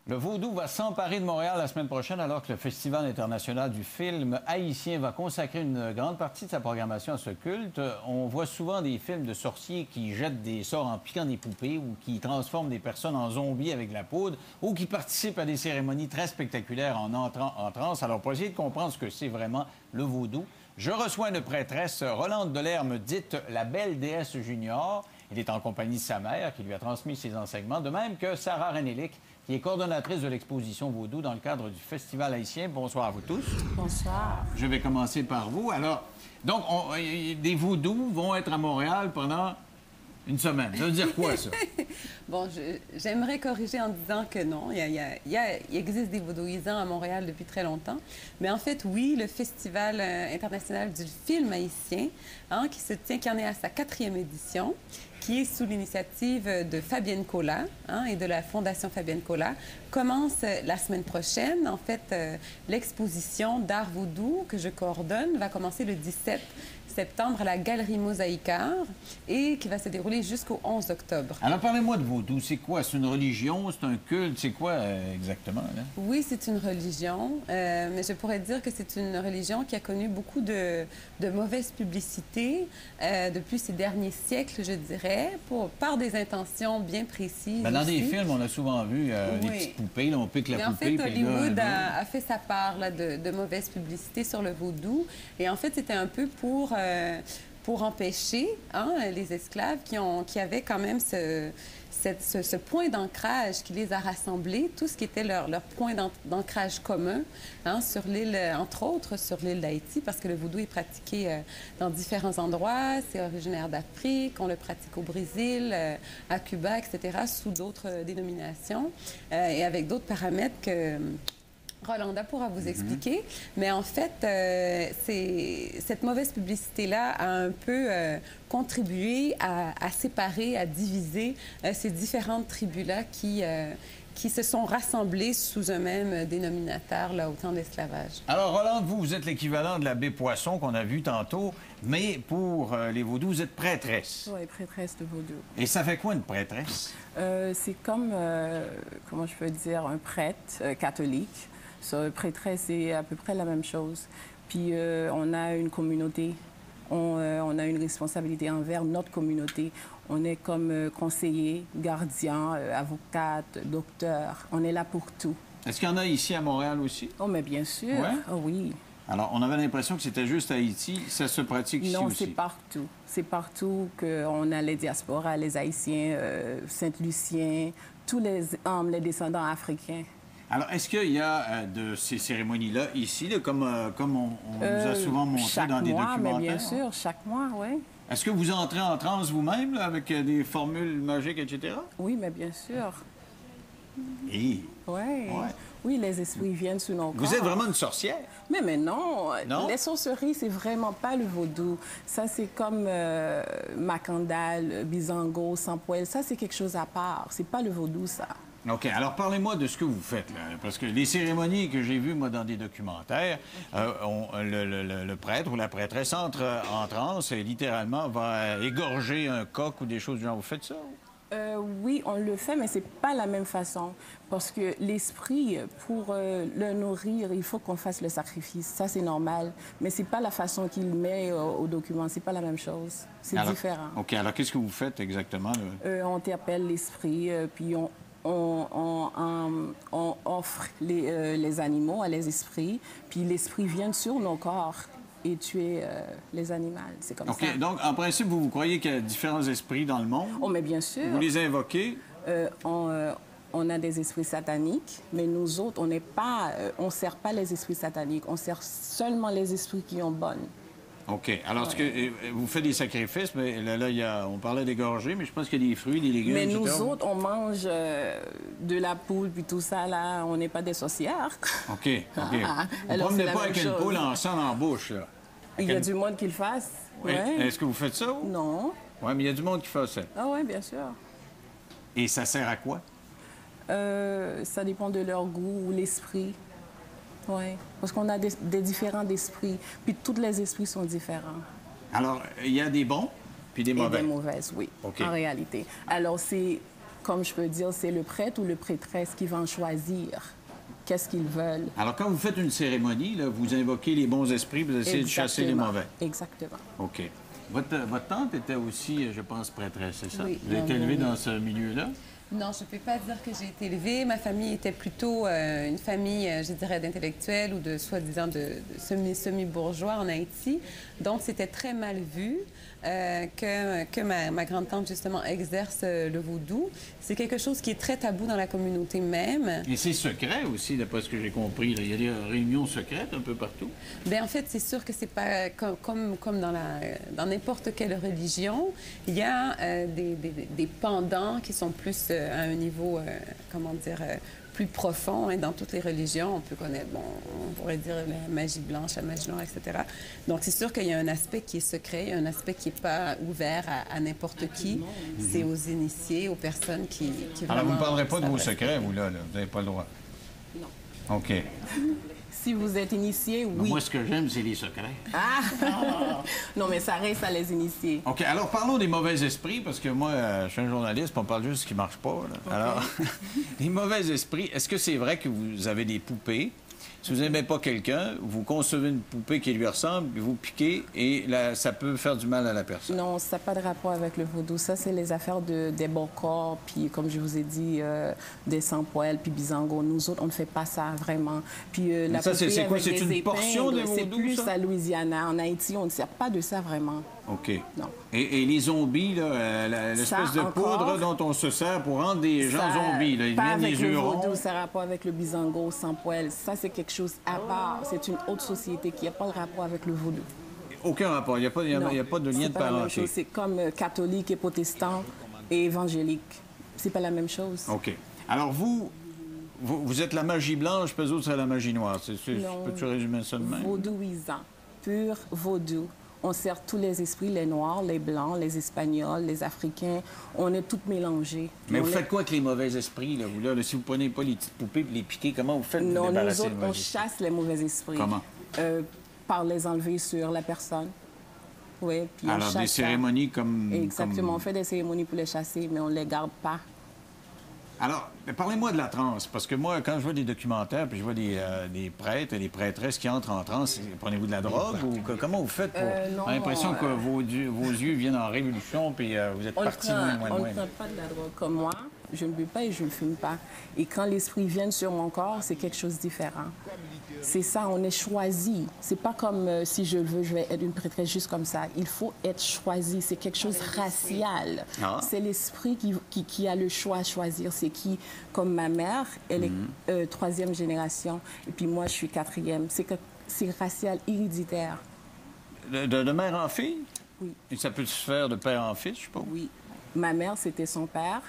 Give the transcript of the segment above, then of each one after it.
Le vaudou va s'emparer de Montréal la semaine prochaine alors que le Festival international du film haïtien va consacrer une grande partie de sa programmation à ce culte. On voit souvent des films de sorciers qui jettent des sorts en piquant des poupées ou qui transforment des personnes en zombies avec de la poudre ou qui participent à des cérémonies très spectaculaires en entrant en transe. Alors, pour essayer de comprendre ce que c'est vraiment le vaudou, je reçois une prêtresse, Rolande Delerme, dite la Belle Déesse Junior. Il est en compagnie de sa mère, qui lui a transmis ses enseignements, de même que Sarah Renélic, qui est coordonnatrice de l'exposition Vaudou dans le cadre du Festival haïtien. Bonsoir à vous tous. Bonsoir. Je vais commencer par vous. Alors, donc, des vaudous vont être à Montréal pendant une semaine. Ça veut dire quoi, ça? Bon, j'aimerais corriger en disant que non. Il existe des vaudouisants à Montréal depuis très longtemps. Mais en fait, oui, le Festival international du film haïtien, qui en est à sa 4e édition, qui est sous l'initiative de Fabienne Colas et de la Fondation Fabienne Colas, commence la semaine prochaine. En fait, l'exposition d'art vaudou que je coordonne va commencer le 17 septembre à la Galerie Mosaïque-Art et qui va se dérouler jusqu'au 11 octobre. Alors, parlez-moi de vaudou. C'est quoi? C'est une religion? C'est un culte? C'est quoi exactement, là? Oui, c'est une religion, mais je pourrais dire que c'est une religion qui a connu beaucoup de mauvaise publicité depuis ces derniers siècles, je dirais, par des intentions bien précises. Dans aussi. des films, on a souvent vu les petites poupées, là, on pique la poupée. En fait, Hollywood a fait sa part là, de mauvaise publicité sur le vaudou. Et en fait, c'était un peu pour empêcher les esclaves qui avaient quand même ce point d'ancrage qui les a rassemblés, tout ce qui était leur point d'ancrage commun sur l'île, entre autres sur l'île d'Haïti, parce que le vaudou est pratiqué dans différents endroits. C'est originaire d'Afrique, on le pratique au Brésil, à Cuba, etc., sous d'autres dénominations et avec d'autres paramètres que Rolanda pourra vous expliquer, mais en fait, cette mauvaise publicité-là a un peu contribué à séparer, à diviser ces différentes tribus-là qui se sont rassemblées sous un même dénominateur là, au temps de l'esclavage. Alors, Rolande, vous êtes l'équivalent de l'abbé Poisson qu'on a vu tantôt, mais pour les vaudous, vous êtes prêtresse. Oui, prêtresse de vaudou. Et ça fait quoi, une prêtresse? C'est comme, comment je peux dire, un prêtre catholique. Prêtresse, c'est à peu près la même chose. Puis on a une communauté, on a une responsabilité envers notre communauté. On est comme conseiller, gardien, avocate, docteur. On est là pour tout. Est-ce qu'il y en a ici à Montréal aussi? Oh, mais bien sûr. Ouais? Oh, oui. Alors, on avait l'impression que c'était juste à Haïti. Ça se pratique ici aussi? Non, c'est partout. C'est partout qu'on a les diasporas, les Haïtiens, Saint-Lucien, tous les descendants africains. Alors, est-ce qu'il y a de ces cérémonies-là ici, là, comme on nous a souvent montré dans des documentaires? Mais bien sûr, chaque mois, oui. Est-ce que vous entrez en transe vous-même, avec des formules magiques, etc.? Oui, mais bien sûr. Et... Oui. Ouais. Oui, les esprits viennent sous nos corps. Vous êtes vraiment une sorcière? Mais non. Non? Les sorceries, c'est vraiment pas le vaudou. Ça, c'est comme Macandal, Bizango, Sampoel. Ça, c'est quelque chose à part. C'est pas le vaudou, ça. OK. Alors, parlez-moi de ce que vous faites, là. Parce que les cérémonies que j'ai vues, moi, dans des documentaires, le prêtre ou la prêtresse entre en transe et littéralement va égorger un coq ou des choses du genre. Vous faites ça? Oui, on le fait, mais c'est pas la même façon. Parce que l'esprit, pour le nourrir, il faut qu'on fasse le sacrifice. Ça, c'est normal. Mais c'est pas la façon qu'il met au document. C'est pas la même chose. C'est différent. OK. Alors, qu'est-ce que vous faites exactement? On interpelle l'esprit, puis on offre les animaux à les esprits, puis l'esprit vient sur nos corps et tuer les animaux. C'est comme ça. OK. Donc, en principe, vous croyez qu'il y a différents esprits dans le monde? Oh, mais bien sûr. Vous les invoquez? On a des esprits sataniques, mais nous autres, on n'est pas... on sert pas les esprits sataniques. On sert seulement les esprits qui ont bonne. OK. Alors, vous faites des sacrifices, mais là on parlait d'égorger, mais je pense qu'il y a des fruits, des légumes, mais etc. nous autres, on mange de la poule, puis tout ça, là, on n'est pas des sorcières. OK. Vous ne promenez pas avec une poule en sang dans la bouche, là. Il y a du monde qui le fasse. Oui. Ouais. Est-ce que vous faites ça? Non. Oui, mais il y a du monde qui fait ça. Ah oui, bien sûr. Et ça sert à quoi? Ça dépend de leur goût ou l'esprit. Oui, parce qu'on a des différents esprits, puis tous les esprits sont différents. Alors, il y a des bons, puis des mauvais. Et des mauvaises, oui, OK. en réalité. Alors, c'est comme je peux dire, c'est le prêtre ou le prêtresse qui va en choisir. Qu'est-ce qu'ils veulent. Alors, quand vous faites une cérémonie, là, vous invoquez les bons esprits, vous essayez de chasser les mauvais. Exactement. OK. Votre tante était aussi, je pense, prêtresse, c'est ça? Oui. Vous avez été élevée dans ce milieu-là? Non, je ne peux pas dire que j'ai été élevée. Ma famille était plutôt une famille, je dirais, d'intellectuels ou de soi-disant de semi-bourgeois en Haïti. Donc, c'était très mal vu que ma grande-tante, justement, exerce le vaudou. C'est quelque chose qui est très tabou dans la communauté même. Et c'est secret aussi, d'après ce que j'ai compris. Là. Il y a des réunions secrètes un peu partout. Bien, en fait, c'est sûr que c'est pas comme dans n'importe quelle religion. Il y a des pendants qui sont plus à un niveau, comment dire, plus profond. Hein. Dans toutes les religions, on peut connaître, bon, on pourrait dire la magie blanche, la magie noire, etc. Donc, c'est sûr qu'il y a un aspect qui est secret, il y a un aspect qui n'est pas ouvert à n'importe qui. C'est aux initiés, aux personnes qui Alors, vous ne vraiment parlerez pas de vos s'adressent. secrets, vous, là? Vous n'avez pas le droit? Non. OK. Si vous êtes initié, oui. Moi, ce que j'aime, c'est les secrets. Ah! Non, mais ça reste à les initier. OK. Alors, parlons des mauvais esprits, parce que moi, je suis un journaliste, puis on parle juste de ce qui ne marche pas. Là. Okay. Alors, les mauvais esprits, est-ce que c'est vrai que vous avez des poupées? Si vous n'aimez pas quelqu'un, vous concevez une poupée qui lui ressemble, puis vous piquez, et là, ça peut faire du mal à la personne. Non, ça n'a pas de rapport avec le vaudou. Ça, c'est les affaires des bons corps, puis comme je vous ai dit, des sans-poêles, puis bisango. Nous autres, on ne fait pas ça, vraiment. Puis la ça, c'est poupée quoi? avec C'est les une portion épingles, de c'est vaudou, plus ça? à Louisiana. En Haïti, on ne sert pas de ça, vraiment. OK. Non. Et les zombies, là, l'espèce Ça, de encore, poudre dont on se sert pour rendre des gens Ça, zombies, là. Ils pas deviennent avec des le yeux vaudou, ronds. ça a rapport avec le bisango, sans-poêle. Ça, c'est quelque chose à part. C'est une autre société qui n'a pas de rapport avec le vaudou. Aucun rapport. Il n'y a, Non, pas de lien c'est de pas la même parenté. chose. C'est comme catholique et protestant et évangélique. C'est pas la même chose. OK. Alors, vous êtes la magie blanche, puis eux autres, c'est la magie noire. Non. Peux-tu résumer ça de même? Vaudouisant, pur vaudou. On sert tous les esprits, les noirs, les blancs, les espagnols, les africains. On est tous mélangés. Mais On vous est- faites quoi avec les mauvais esprits, là, vous, là? Si vous prenez pas les petites poupées et les piquez, comment vous faites pour Non, vous nous débarrasser autres, des on mauvais esprits? chasse les mauvais esprits. Comment? Par les enlever sur la personne. Oui, puis on Alors, chasse des ça. cérémonies comme... Exactement. On comme- fait des cérémonies pour les chasser, mais on ne les garde pas. Alors, parlez-moi de la transe, parce que moi, quand je vois des documentaires, puis je vois des prêtres et des prêtresses qui entrent en transe, prenez-vous de la drogue ou comment vous faites pour... Non, J'ai l'impression que vos yeux viennent en révolution, puis vous êtes On partis ne loin, loin, prend loin. pas de la drogue comme moi. Je ne bue pas et je ne fume pas. Et quand l'esprit vient sur mon corps, c'est quelque chose de différent. C'est ça, on est choisi. C'est pas comme si je le veux, je vais être une prêtresse juste comme ça. Il faut être choisi. C'est quelque chose de racial. Ah. C'est l'esprit qui a le choix à choisir. C'est qui, comme ma mère, elle est troisième génération. Et puis moi, je suis quatrième. C'est racial, héréditaire. De mère en fille? Oui. Et ça peut se faire de père en fils, je sais pas. Oui. Ma mère, c'était son père.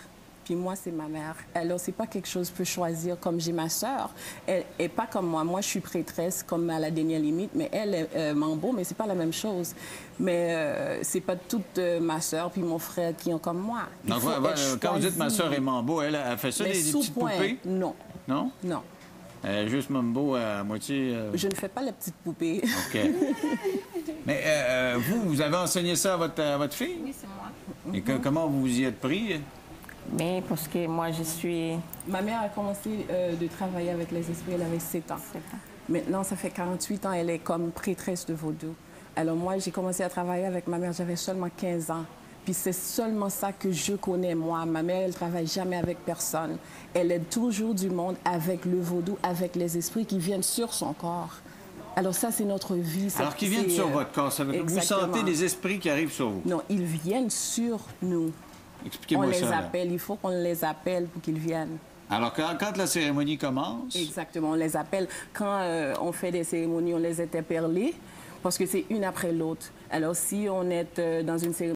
Puis moi, c'est ma mère. Alors, c'est pas quelque chose que je peux choisir comme j'ai ma sœur. Elle est pas comme moi. Moi, je suis prêtresse comme à la dernière limite, mais elle est mambo, mais c'est pas la même chose. Mais c'est pas toute ma sœur puis mon frère qui ont comme moi. Il Donc, faut être quand vous dites ma choisi. sœur est mambo, elle fait ça, Mais des sous petites point, poupées? non. Non? Non. Elle est juste mambo à moitié... Je ne fais pas les petites poupées. OK. Mais vous avez enseigné ça à votre fille? Oui, c'est moi. Et comment vous y êtes pris? Mais parce que moi, je suis... Ma mère a commencé de travailler avec les esprits, elle avait 7 ans. Maintenant, ça fait 48 ans, elle est comme prêtresse de vaudou. Alors moi, j'ai commencé à travailler avec ma mère, j'avais seulement 15 ans. Puis c'est seulement ça que je connais, moi. Ma mère, elle ne travaille jamais avec personne. Elle aide toujours du monde avec le vaudou, avec les esprits qui viennent sur son corps. Alors ça, c'est notre vie. Alors qu'ils viennent sur votre corps, ça veut dire que vous exactement. sentez des esprits qui arrivent sur vous. Non, ils viennent sur nous. On Expliquez-moi les ça. Là. appelle, il faut qu'on les appelle pour qu'ils viennent. Alors, quand la cérémonie commence, Exactement, on les appelle. Quand on fait des cérémonies, on les interpelle parce que c'est une après l'autre. Alors, si on est dans une cérémonie